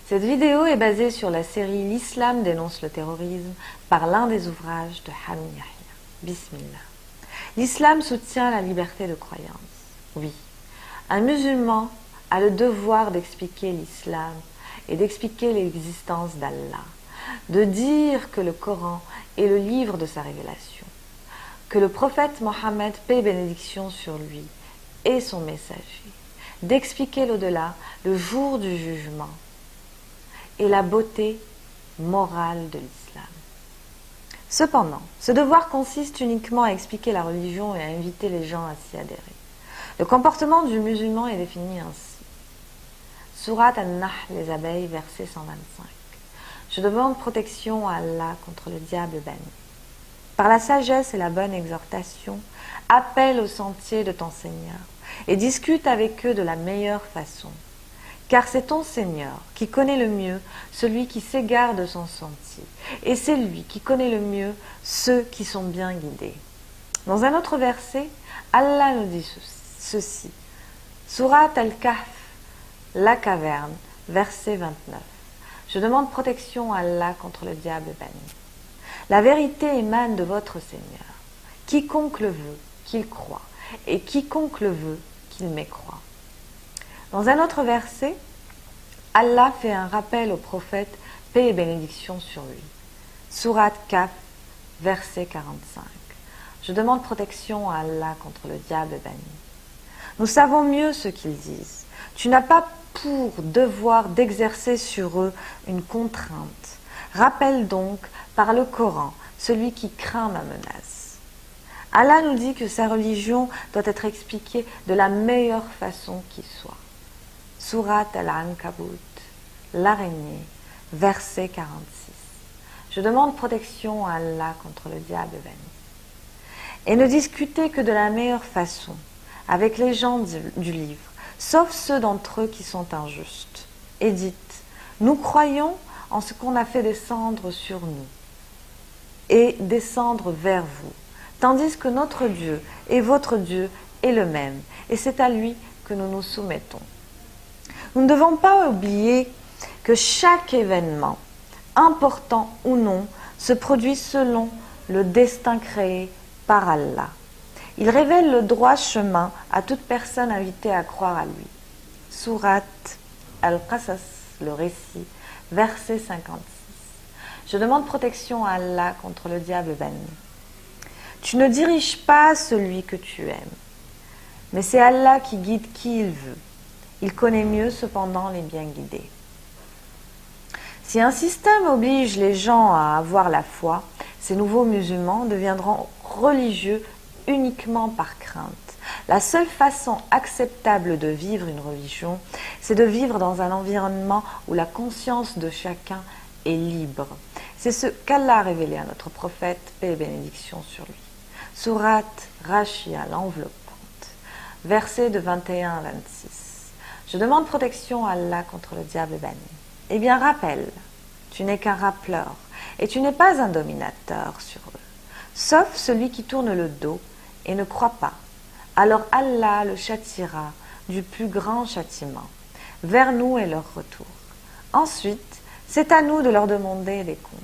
Cette vidéo est basée sur la série L'Islam dénonce le terrorisme par l'un des ouvrages de Haroun Yahya. Bismillah. L'islam soutient la liberté de croyance. Oui, un musulman a le devoir d'expliquer l'islam et d'expliquer l'existence d'Allah, de dire que le Coran est le livre de sa révélation, que le prophète Mohammed, paix et bénédiction sur lui, est son messager, d'expliquer l'au-delà, le jour du jugement, et la beauté morale de l'islam. Cependant, ce devoir consiste uniquement à expliquer la religion et à inviter les gens à s'y adhérer. Le comportement du musulman est défini ainsi. Surat An-Nahl, les abeilles, verset 125. Je demande protection à Allah contre le diable banni. Par la sagesse et la bonne exhortation, appelle au sentier de ton Seigneur et discute avec eux de la meilleure façon. Car c'est ton Seigneur qui connaît le mieux celui qui s'égare de son sentier, et c'est lui qui connaît le mieux ceux qui sont bien guidés. Dans un autre verset, Allah nous dit ceci. Surat Al-Kahf, la caverne, verset 29. Je demande protection à Allah contre le diable banni. La vérité émane de votre Seigneur. Quiconque le veut, qu'il croit, et quiconque le veut, qu'il mécroit. Dans un autre verset, Allah fait un rappel au prophète, paix et bénédiction sur lui. Surat Kaf, verset 45. Je demande protection à Allah contre le diable banni. Nous savons mieux ce qu'ils disent. Tu n'as pas pour devoir d'exercer sur eux une contrainte. Rappelle donc par le Coran celui qui craint ma menace. Allah nous dit que sa religion doit être expliquée de la meilleure façon qui soit. Surat Al-Ankabut, l'araignée, verset 46. Je demande protection à Allah contre le diable banni. Et ne discutez que de la meilleure façon avec les gens du livre, sauf ceux d'entre eux qui sont injustes. Et dites, nous croyons en ce qu'on a fait descendre sur nous et descendre vers vous, tandis que notre Dieu et votre Dieu est le même, et c'est à lui que nous nous soumettons. Nous ne devons pas oublier que chaque événement, important ou non, se produit selon le destin créé par Allah. Il révèle le droit chemin à toute personne invitée à croire à lui. Surat Al-Qasas, le récit, verset 56. Je demande protection à Allah contre le diable banni. Tu ne diriges pas celui que tu aimes, mais c'est Allah qui guide qui il veut. Il connaît mieux cependant les bien guidés. Si un système oblige les gens à avoir la foi, ces nouveaux musulmans deviendront religieux uniquement par crainte. La seule façon acceptable de vivre une religion, c'est de vivre dans un environnement où la conscience de chacun est libre. C'est ce qu'Allah a révélé à notre prophète, paix et bénédiction sur lui. Surat Rashia, l'enveloppante, versets de 21 à 26. Je demande protection à Allah contre le diable banni. Eh bien, rappelle, tu n'es qu'un rappeleur, et tu n'es pas un dominateur sur eux, sauf celui qui tourne le dos et ne croit pas. Alors Allah le châtiera du plus grand châtiment. Vers nous est leur retour. Ensuite, c'est à nous de leur demander des comptes.